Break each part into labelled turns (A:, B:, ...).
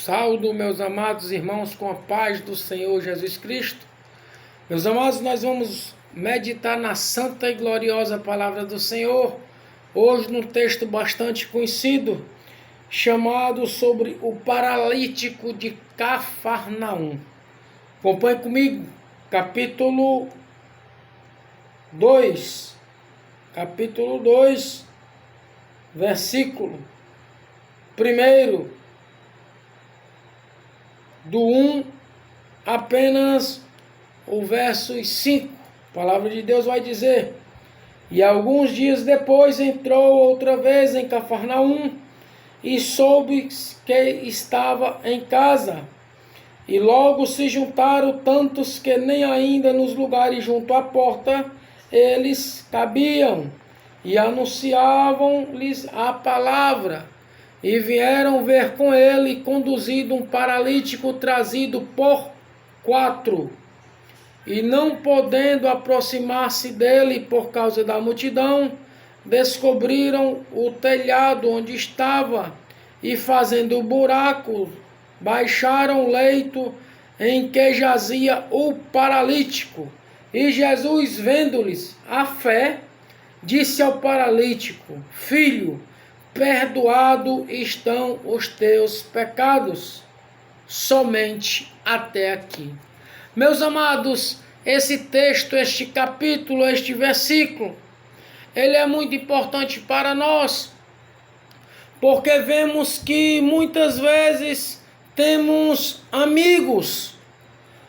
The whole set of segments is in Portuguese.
A: Saúdo, meus amados irmãos, com a paz do Senhor Jesus Cristo. Meus amados, nós vamos meditar na santa e gloriosa palavra do Senhor, hoje num texto bastante conhecido, chamado sobre o paralítico de Cafarnaum. Acompanhe comigo, capítulo 2, versículo 1, do 1 apenas o verso 5. A palavra de Deus vai dizer: E alguns dias depois entrou outra vez em Cafarnaum, e soube que estava em casa. E logo se juntaram tantos que nem ainda nos lugares junto à porta eles cabiam, e anunciavam-lhes a palavra. E vieram ver com ele conduzido um paralítico trazido por 4. E não podendo aproximar-se dele por causa da multidão, descobriram o telhado onde estava, e fazendo buraco, baixaram o leito em que jazia o paralítico. E Jesus, vendo-lhes a fé, disse ao paralítico: Filho, perdoado estão os teus pecados. Somente até aqui. Meus amados, esse texto, este capítulo, este versículo, ele é muito importante para nós, porque vemos que muitas vezes temos amigos,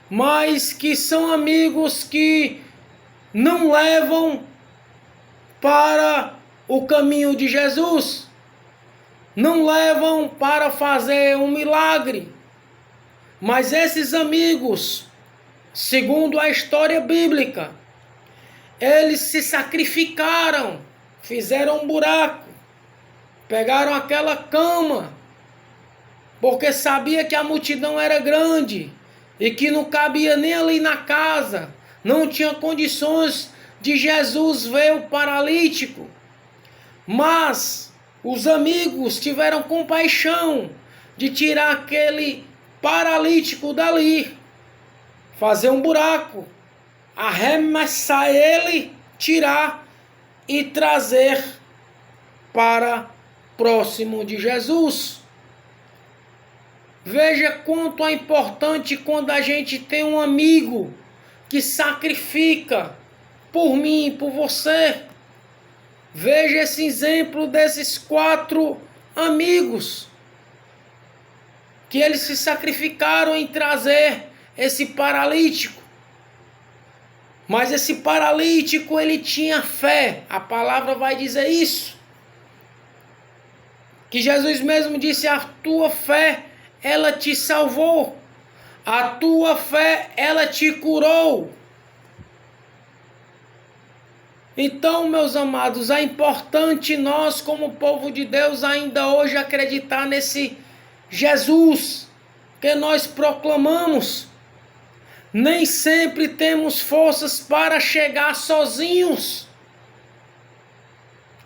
A: mas que são amigos que não levam para o caminho de Jesus, não levam para fazer um milagre. Mas esses amigos, segundo a história bíblica, eles se sacrificaram, fizeram um buraco, pegaram aquela cama, porque sabia que a multidão era grande e que não cabia nem ali na casa, não tinha condições de Jesus ver o paralítico. Mas os amigos tiveram compaixão de tirar aquele paralítico dali, fazer um buraco, arremessar ele, tirar e trazer para próximo de Jesus. Veja quanto é importante quando a gente tem um amigo que sacrifica por mim e por você. Veja esse exemplo desses 4 amigos, que eles se sacrificaram em trazer esse paralítico. Mas esse paralítico, ele tinha fé. A palavra vai dizer isso. Que Jesus mesmo disse: a tua fé, ela te salvou. A tua fé, ela te curou. Então, meus amados, é importante nós, como povo de Deus, ainda hoje acreditar nesse Jesus que nós proclamamos. Nem sempre temos forças para chegar sozinhos.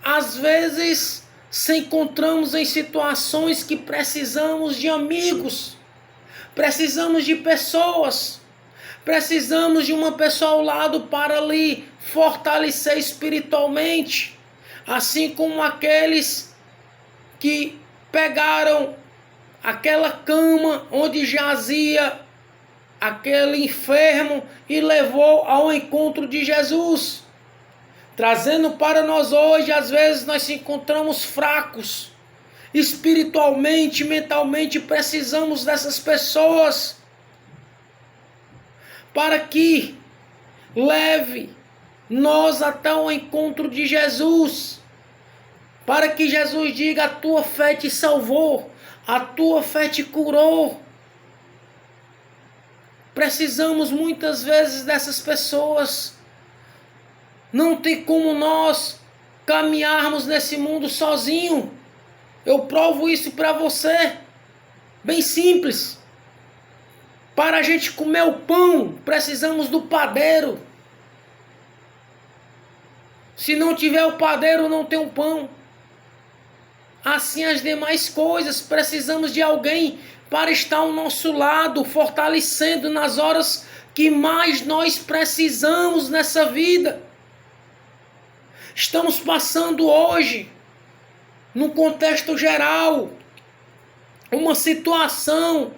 A: Às vezes, se encontramos em situações que precisamos de amigos, precisamos de pessoas, precisamos de uma pessoa ao lado para lhe fortalecer espiritualmente, assim como aqueles que pegaram aquela cama onde jazia aquele enfermo e levou ao encontro de Jesus, trazendo para nós hoje. Às vezes nós se encontramos fracos espiritualmente, mentalmente, precisamos dessas pessoas para que leve nós até o encontro de Jesus, para que Jesus diga: a tua fé te salvou, a tua fé te curou. Precisamos muitas vezes dessas pessoas. Não tem como nós caminharmos nesse mundo sozinho. Eu provo isso para você. Bem simples. Para a gente comer o pão, precisamos do padeiro. Se não tiver o padeiro, não tem o pão. Assim as demais coisas, precisamos de alguém para estar ao nosso lado, fortalecendo nas horas que mais nós precisamos nessa vida. Estamos passando hoje, num contexto geral, uma situação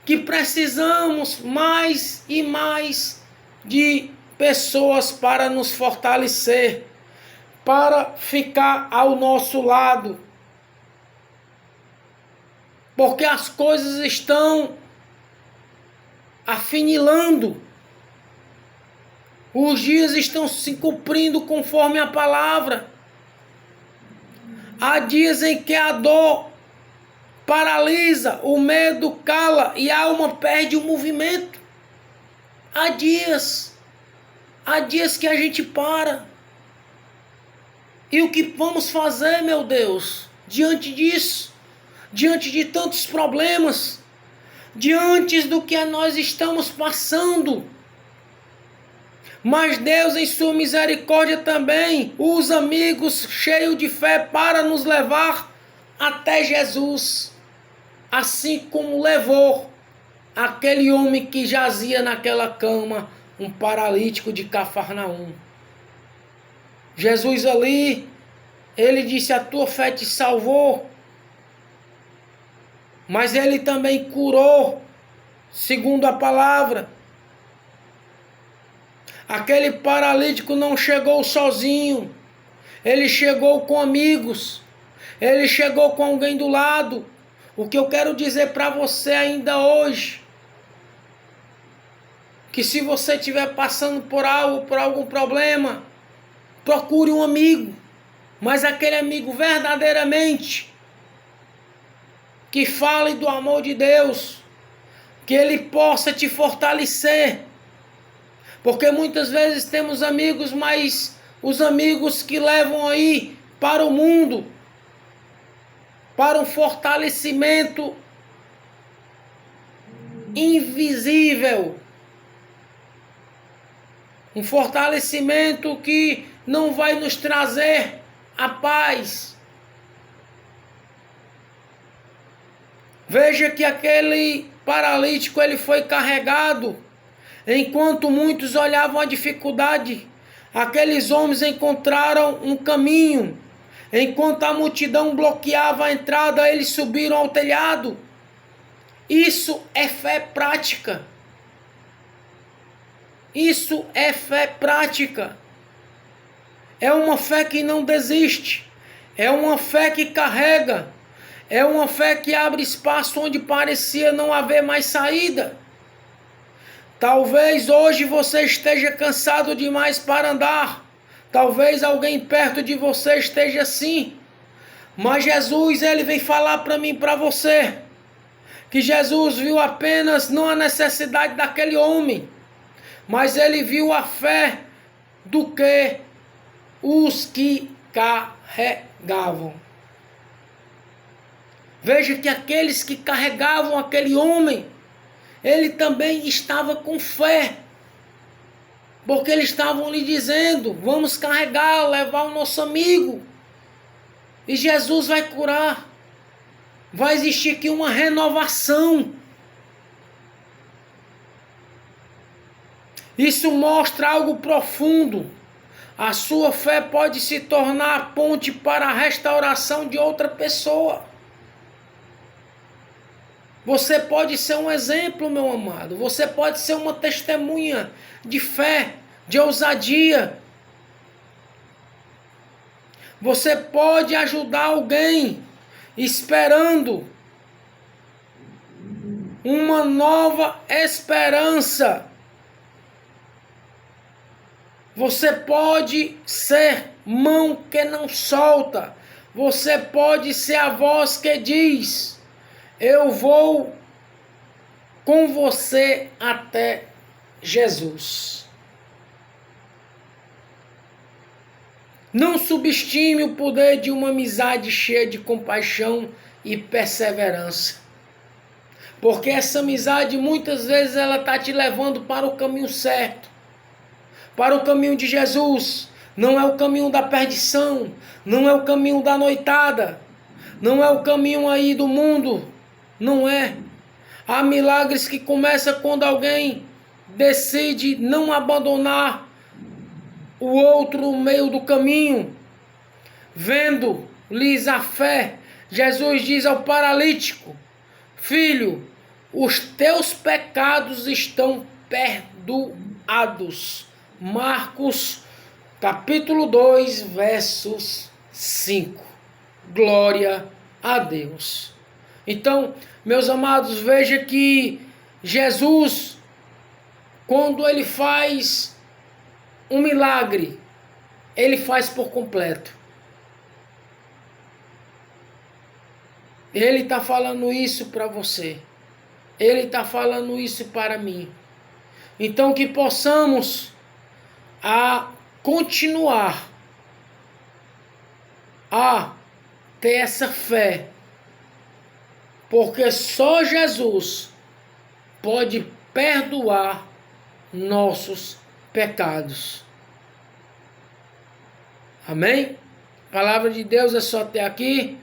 A: que precisamos mais e mais de pessoas para nos fortalecer, para ficar ao nosso lado. Porque as coisas estão afinilando. Os dias estão se cumprindo conforme a palavra. Há dias em que a dor paralisa, o medo cala e a alma perde o movimento. Há dias que a gente para. E o que vamos fazer, meu Deus, diante disso? Diante de tantos problemas? Diante do que nós estamos passando? Mas Deus, em sua misericórdia também, usa amigos cheios de fé para nos levar até Jesus. Assim como levou aquele homem que jazia naquela cama, um paralítico de Cafarnaum. Jesus ali, ele disse: a tua fé te salvou. Mas ele também curou, segundo a palavra. Aquele paralítico não chegou sozinho. Ele chegou com amigos. Ele chegou com alguém do lado. O que eu quero dizer para você ainda hoje, que se você estiver passando por algum problema, procure um amigo, mas aquele amigo verdadeiramente que fale do amor de Deus, que ele possa te fortalecer. Porque muitas vezes temos amigos, mas os amigos que levam aí para o mundo, para um fortalecimento invisível, um fortalecimento que não vai nos trazer a paz. Veja que aquele paralítico, ele foi carregado, enquanto muitos olhavam a dificuldade, aqueles homens encontraram um caminho. Enquanto a multidão bloqueava a entrada, eles subiram ao telhado. Isso é fé prática. Isso é fé prática. É uma fé que não desiste. É uma fé que carrega. É uma fé que abre espaço onde parecia não haver mais saída. Talvez hoje você esteja cansado demais para andar. Talvez alguém perto de você esteja assim. Mas Jesus, ele vem falar para mim e para você que Jesus viu apenas não a necessidade daquele homem, mas ele viu a fé do que os que carregavam. Veja que aqueles que carregavam aquele homem, ele também estava com fé. Porque eles estavam lhe dizendo: vamos carregar, levar o nosso amigo. E Jesus vai curar. Vai existir aqui uma renovação. Isso mostra algo profundo. A sua fé pode se tornar a ponte para a restauração de outra pessoa. Você pode ser um exemplo, meu amado. Você pode ser uma testemunha de fé, de ousadia. Você pode ajudar alguém esperando uma nova esperança. Você pode ser mão que não solta. Você pode ser a voz que diz: eu vou com você até Jesus. Não subestime o poder de uma amizade cheia de compaixão e perseverança. Porque essa amizade muitas vezes ela está te levando para o caminho certo. Para o caminho de Jesus. Não é o caminho da perdição. Não é o caminho da noitada. Não é o caminho aí do mundo. Não é. Há milagres que começam quando alguém decide não abandonar o outro no meio do caminho, vendo-lhes a fé. Jesus diz ao paralítico: filho, os teus pecados estão perdoados. Marcos capítulo 2, versos 5. Glória a Deus. Então, meus amados, veja que Jesus, quando ele faz um milagre, ele faz por completo. Ele está falando isso para você. Ele está falando isso para mim. Então que possamos a continuar a ter essa fé. Porque só Jesus pode perdoar nossos pecados. Amém? A palavra de Deus é só até aqui.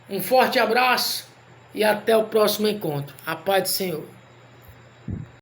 A: Um forte abraço e até o próximo encontro. A paz do Senhor.